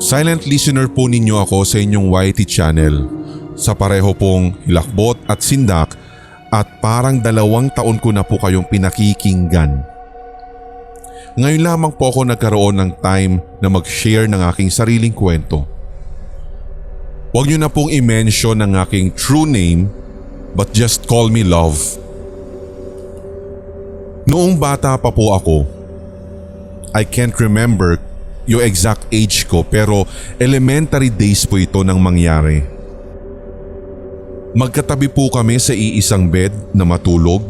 Silent listener po ninyo ako sa inyong YT channel. Sa pareho pong Hilakbot at Sindak at parang 2 taon ko na po kayong pinakikinggan. Ngayon lamang po ako nagkaroon ng time na mag-share ng aking sariling kwento. Huwag niyo na pong i-mention ang aking true name but just call me Love. Noong bata pa po ako, I can't remember yung exact age ko pero elementary days po ito nang mangyari. Magkatabi po kami sa iisang bed na matulog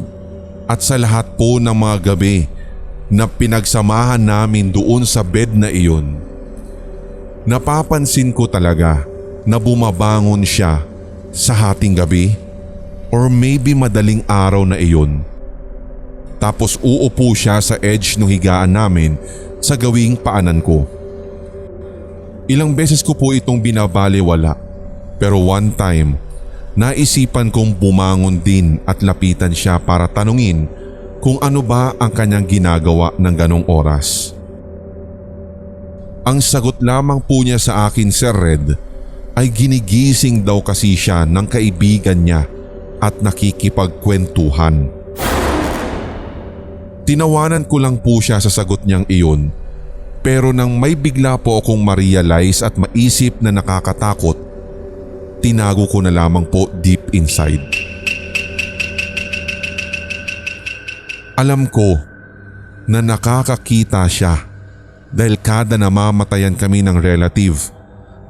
at sa lahat po ng mga gabi na pinagsamahan namin doon sa bed na iyon, napapansin ko talaga na bumabangon siya sa hating gabi or maybe madaling araw na iyon. Tapos uupo siya sa edge ng higaan namin sa gawing paanan ko. Ilang beses ko po itong binabaliwala pero one time naisipan kong bumangon din at lapitan siya para tanungin kung ano ba ang kanyang ginagawa ng ganong oras. Ang sagot lamang po niya sa akin, Sir Red, ay ginigising daw kasi siya ng kaibigan niya at nakikipagkwentuhan. Tinawanan ko lang po siya sa sagot niyang iyon pero nang may bigla po akong ma-realize at maisip na nakakatakot, tinago ko na lamang po deep inside. Alam ko na nakakakita siya dahil kada namamatayan kami ng relative,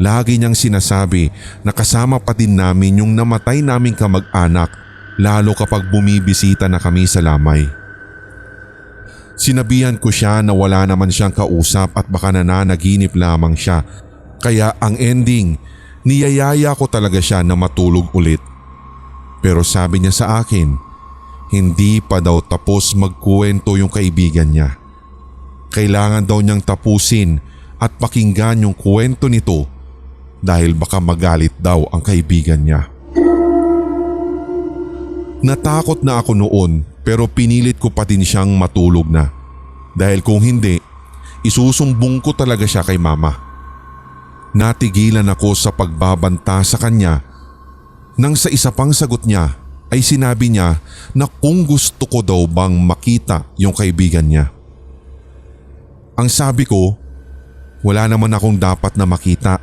lagi niyang sinasabi na kasama pa din namin yung namatay naming kamag-anak lalo kapag bumibisita na kami sa lamay. Sinabihan ko siya na wala naman siyang kausap at baka nananaginip lamang siya kaya ang ending, niyayaya ko talaga siya na matulog ulit. Pero sabi niya sa akin, hindi pa daw tapos magkuwento yung kaibigan niya. Kailangan daw niyang tapusin at pakinggan yung kwento nito dahil baka magalit daw ang kaibigan niya. Natakot na ako noon pero pinilit ko pa din siyang matulog na dahil kung hindi, isusumbong ko talaga siya kay mama. Natigilan ako sa pagbabanta sa kanya nang sa isa pang sagot niya ay sinabi niya na kung gusto ko daw bang makita yung kaibigan niya. Ang sabi ko, wala naman akong dapat na makita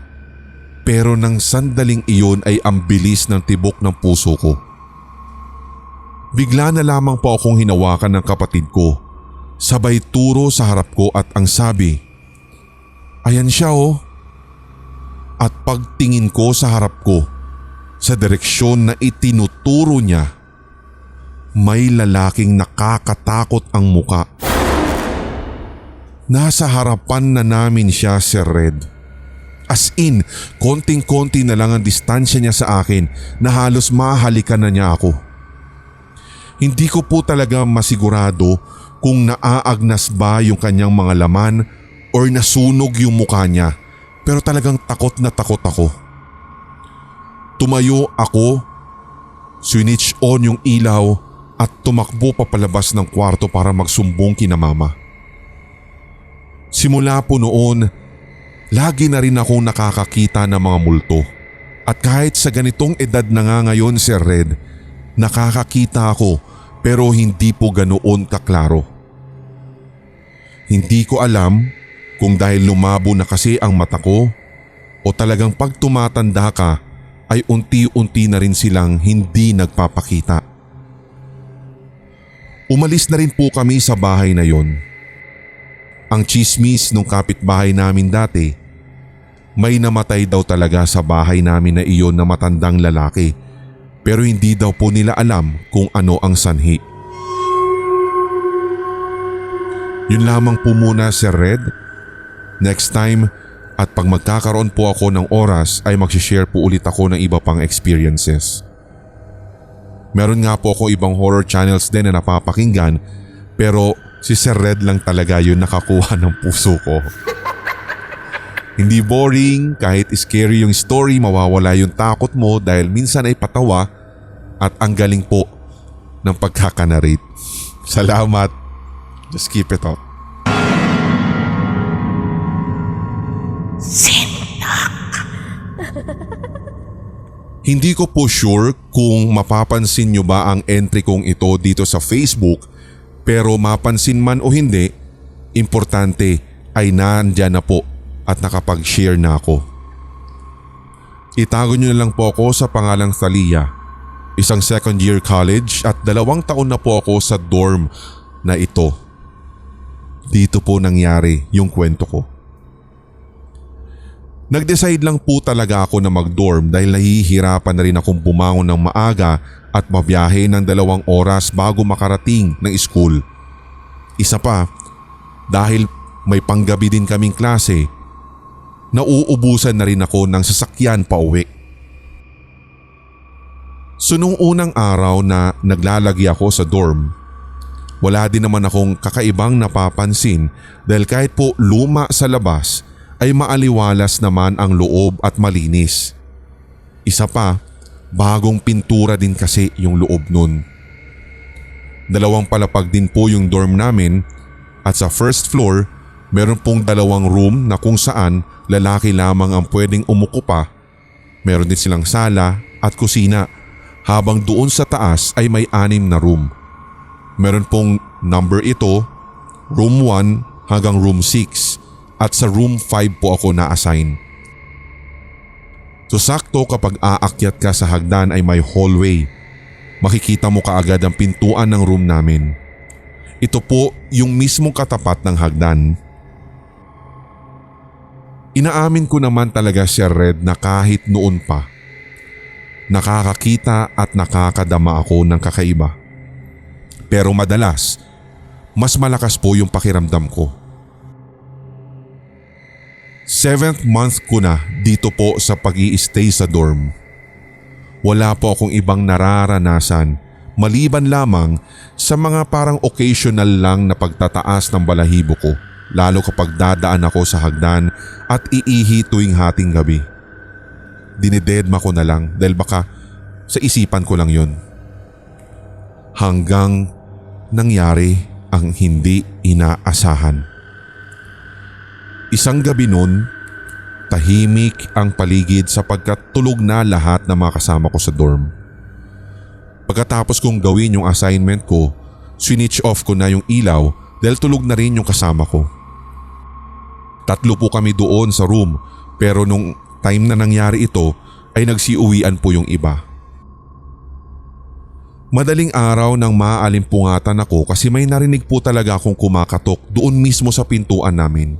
pero nang sandaling iyon ay ang bilis ng tibok ng puso ko. Bigla na lamang po akong hinawakan ng kapatid ko, sabay turo sa harap ko at ang sabi, "Ayan siya oh." At pagtingin ko sa harap ko, sa direksyon na itinuturo niya, may lalaking nakakatakot ang muka. Nasa harapan na namin siya, Sir Red. As in, konting-konti na lang ang distansya niya sa akin na halos mahalikan na niya ako. Hindi ko po talaga masigurado kung naaagnas ba yung kanyang mga laman or nasunog yung mukha niya pero talagang takot na takot ako. Tumayo ako, switch on yung ilaw at tumakbo papalabas ng kwarto para magsumbong kina mama. Simula po noon, lagi na rin akong nakakakita ng mga multo. At kahit sa ganitong edad na nga ngayon, Sir Red, nakakakita ako pero hindi po ganoon kaklaro. Hindi ko alam kung dahil lumabo na kasi ang mata ko o talagang pag tumatanda ka ay unti-unti na rin silang hindi nagpapakita. Umalis na rin po kami sa bahay na yon. Ang chismis nung kapitbahay namin dati, may namatay daw talaga sa bahay namin na iyon na matandang lalaki pero hindi daw po nila alam kung ano ang sanhi. Yun lamang po muna, Sir Red. Next time at pag magkakaroon po ako ng oras ay magsishare po ulit ako ng iba pang experiences. Meron nga po ako ibang horror channels din na napapakinggan pero si Sir Red lang talaga yun nakakuha ng puso ko. Hindi boring, kahit scary yung story, mawawala yung takot mo dahil minsan ay patawa at ang galing po ng pagkakanarate. Salamat. Just keep it up. Hindi ko po sure kung mapapansin nyo ba ang entry kong ito dito sa Facebook, pero mapansin man o hindi, importante ay nandyan na po at nakapag-share na ako. Itago nyo na lang po ako sa pangalang Thalia, isang second year college at 2 taon na po ako sa dorm na ito. Dito po nangyari yung kwento ko. Nag-decide lang po talaga ako na mag-dorm dahil nahihirapan na rin akong bumangon ng maaga at mabiyahe ng 2 oras bago makarating ng school. Isa pa, dahil may panggabi din kaming klase, nauubusan na rin ako ng sasakyan pa uwi. So nung unang araw na naglalagi ako sa dorm, wala din naman akong kakaibang napapansin dahil kahit po luma sa labas ay maaliwalas naman ang loob at malinis. Isa pa, bagong pintura din kasi yung loob nun. 2 palapag din po yung dorm namin at sa first floor meron pong 2 room na kung saan lalaki lamang ang pwedeng umuko pa. Meron din silang sala at kusina habang doon sa taas ay may 6 na room. Meron pong number ito, room 1 hanggang room 6 at sa room 5 po ako na-assign. So sakto kapag aakyat ka sa hagdan ay may hallway. Makikita mo kaagad ang pintuan ng room namin. Ito po yung mismong katapat ng hagdan. Inaamin ko naman talaga Sir Red na kahit noon pa, nakakakita at nakakadama ako ng kakaiba. Pero madalas, mas malakas po yung pakiramdam ko. 7th month ko na dito po sa pag-i-stay sa dorm. Wala po akong ibang nararanasan maliban lamang sa mga parang occasional lang na pagtataas ng balahibo ko, lalo kapag dadaan ako sa hagdan at iihi tuwing hating gabi. Dinidedma ko na lang dahil baka sa isipan ko lang yun. Hanggang nangyari ang hindi inaasahan. Isang gabi nun, tahimik ang paligid sapagkat tulog na lahat ng mga kasama ko sa dorm. Pagkatapos kong gawin yung assignment ko, switch off ko na yung ilaw dahil tulog na rin yung kasama ko. 3 po kami doon sa room pero nung time na nangyari ito ay nagsiuwian po yung iba. Madaling araw nang maalimpungatan ako kasi may narinig po talaga akong kumakatok doon mismo sa pintuan namin.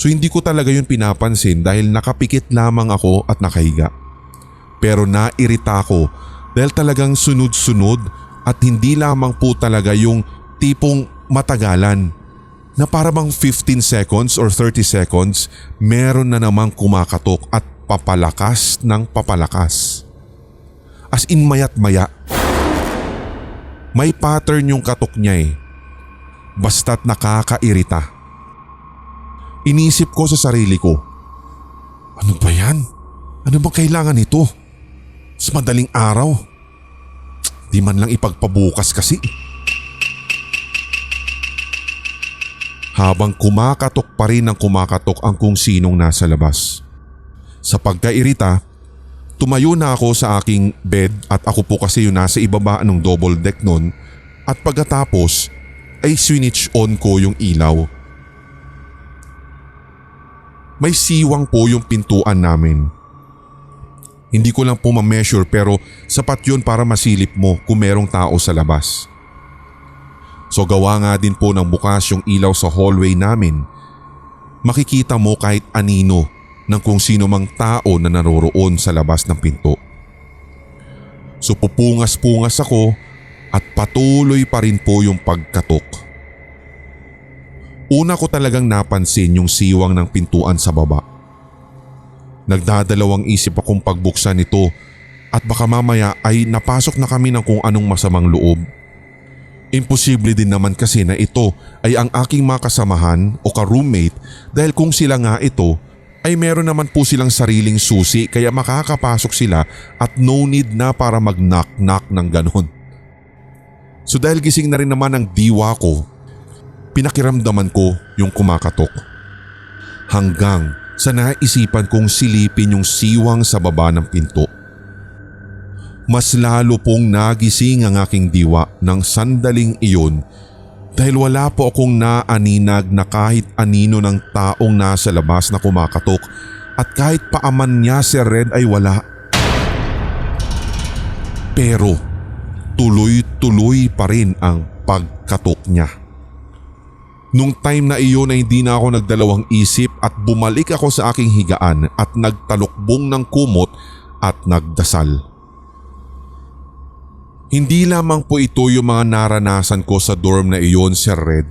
So hindi ko talaga yun pinapansin dahil nakapikit lamang ako at nakahiga. Pero nairita ako dahil talagang sunod-sunod at hindi lamang po talaga yung tipong matagalan na para bang 15 seconds or 30 seconds meron na namang kumakatok at papalakas ng papalakas. As in mayat maya. May pattern yung katok niya eh. Basta't nakakairita. Inisip ko sa sarili ko, ano ba yan? Ano bang kailangan nito? Sa madaling araw. Di man lang ipagpabukas kasi. Habang kumakatok pa rin ang kumakatok ang kung sinong nasa labas. Sa pagkairita, tumayo na ako sa aking bed at ako po kasi yung nasa ibaba ng double deck nun at pagkatapos ay switch on ko yung ilaw. May siwang po yung pintuan namin. Hindi ko lang po ma-measure pero sapat yun para masilip mo kung merong tao sa labas. So gawa nga din po ng bukas yung ilaw sa hallway namin. Makikita mo kahit anino ng kung sino mang tao na naroroon sa labas ng pinto. So pupungas-pungas ako at patuloy pa rin po yung pagkatok. Una ko talagang napansin yung siwang ng pintuan sa baba. Nagdadalawang isip akong pagbuksan nito at baka mamaya ay napasok na kami ng kung anong masamang loob. Imposible din naman kasi na ito ay ang aking mga kasamahan o ka-roommate dahil kung sila nga ito ay meron naman po silang sariling susi kaya makakapasok sila at no need na para mag-knock-knock ng ganon. So dahil gising na rin naman ang diwa ko, pinakiramdaman ko yung kumakatok. Hanggang sa naisipan kong silipin yung siwang sa baba ng pinto. Mas lalo pong nagising ang aking diwa ng sandaling iyon dahil wala po akong naaninag na kahit anino ng taong nasa labas na kumakatok at kahit paaman niya si Red ay wala. Pero tuloy-tuloy pa rin ang pagkatok niya. Nung time na iyon ay hindi na ako nagdalawang isip at bumalik ako sa aking higaan at nagtalukbong ng kumot at nagdasal. Hindi lamang po ito yung mga naranasan ko sa dorm na iyon, Sir Red.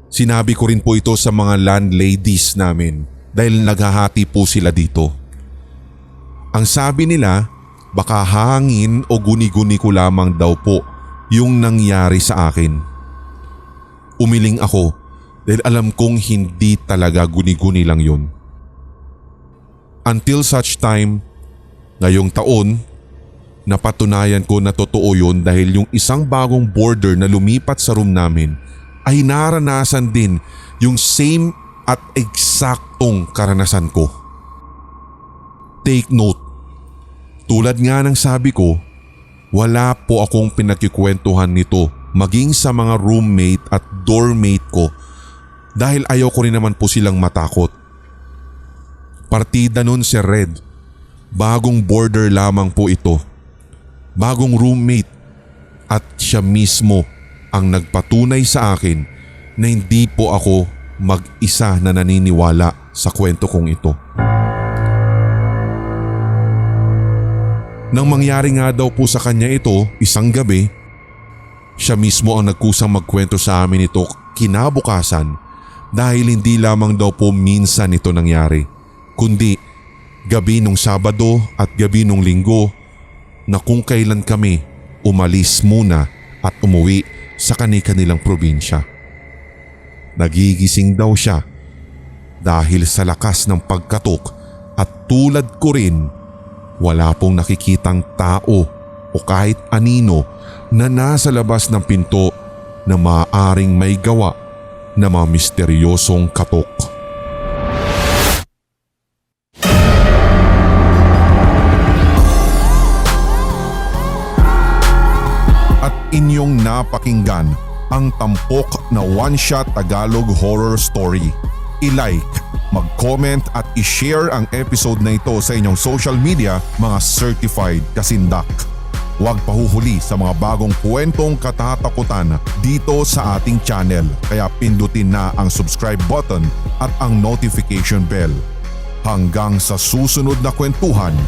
Sinabi ko rin po ito sa mga landladies namin dahil naghahati po sila dito. Ang sabi nila, baka hangin o guni-guni ko lamang daw po yung nangyari sa akin. Umiling ako dahil alam kong hindi talaga guni-guni lang yun. Until such time, ngayong taon, napatunayan ko na totoo yun dahil yung isang bagong boarder na lumipat sa room namin ay naranasan din yung same at eksaktong karanasan ko. Take note, tulad nga ng sabi ko, wala po akong pinagkikwentuhan nito maging sa mga roommate at doormate ko dahil ayaw ko rin naman po silang matakot. Partida nun si Red, bagong boarder lamang po ito. Bagong roommate at siya mismo ang nagpatunay sa akin na hindi po ako mag-isa na naniniwala sa kwento kong ito. Nang mangyari nga daw po sa kanya ito isang gabi, siya mismo ang nagkusang magkwento sa amin ito kinabukasan dahil hindi lamang daw po minsan ito nangyari, kundi gabi nung Sabado at gabi nung Linggo na kung kailan kami umalis muna at umuwi sa kani-kanilang probinsya. Nagigising daw siya dahil sa lakas ng pagkatok at tulad ko rin, wala pong nakikitang tao o kahit anino na nasa labas ng pinto na maaaring may gawa na mga misteryosong katok. Inyong napakinggan ang tampok na one-shot Tagalog horror story. I-like, mag-comment at i-share ang episode na ito sa inyong social media, mga certified kasindak. Huwag pahuhuli sa mga bagong kwentong katatakutan dito sa ating channel, kaya pindutin na ang subscribe button at ang notification bell. Hanggang sa susunod na kwentuhan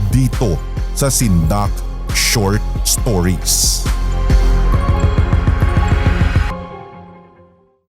dito sa Sindak Short Stories.